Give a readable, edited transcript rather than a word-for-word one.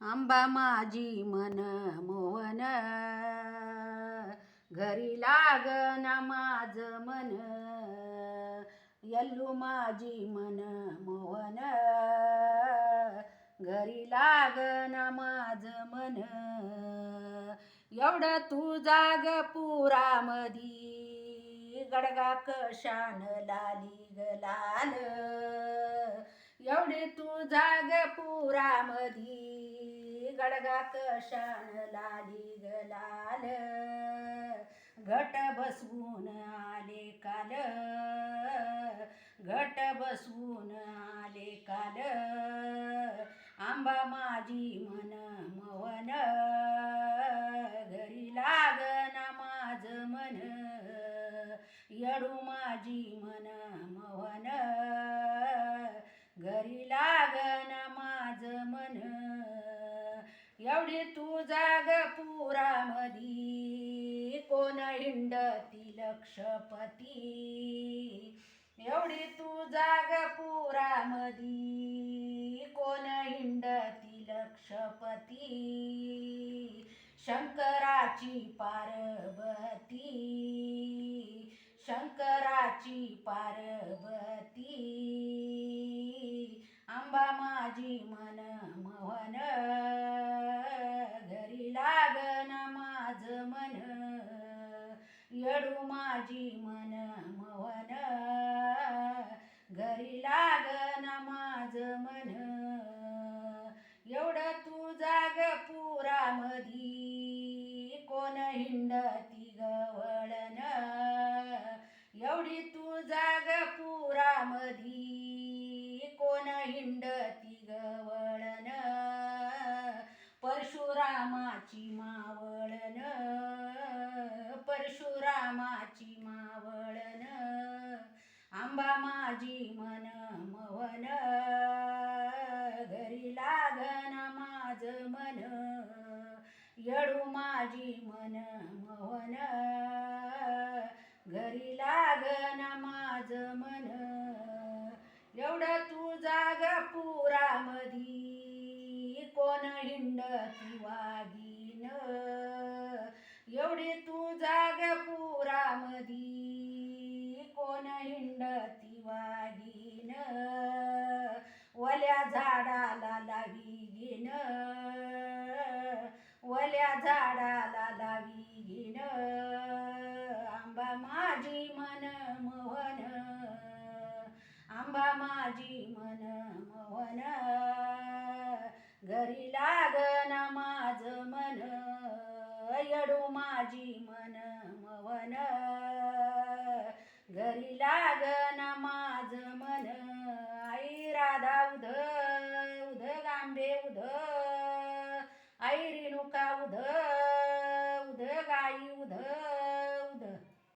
आंबा माझी मन मोहन, घरी लागन माझ मन. यल्लू माझी मन मोहन, घरी लागन माझ मन. एवढं तू जाग पुरामधी, गडगा कशान लाली गलाल. एवढी तू जाग पुरामधी, गडगा कशान लाली गलाल. घट बसवून आले काल, घट बसवून आले काल. आंबा माझी मन मोहन, घरी लागन माझ मन. येडू माझी मन मोहन, घरी लागन माझ मन. एवढी तू जाग पुरामधी, कोण हिंडती लक्षपती. एवढी तू जाग पुरामधी, कोण हिंडती लक्षपती. शंकराची पार्वती, शंकराची पार्वती. आंबा माझी मन मोहन, घरी लागन माझ मन. येडू माझी मन मोहन, घरी लागन माझ मन. एवढं तू जाग पुरामधी, कोण हिंडती गवळण. एवढी तू जाग पुरामधी, कोण हिंडती गवळण. परशुरामाची मावळण, परशुरामाची मावळण. आंबा माझी मन मोहन, घरी लागन माझ मन. येडू माझी मन मोहन, घरी लागन माझ मन. एवढं तू जाग पुरामधी, कोण हिंडती वागीन. एवढी तू जाग पुरामधी, कोण हिंडती वागीन. वल्या झाडाला लावीगीन, वल्या झाडाला लावीगीन. आंबा माझी मन मोहन, आंबा माझी मन मोहन. घरी लागन माझ मन. येडू माझी मन मोहन, घरी लागन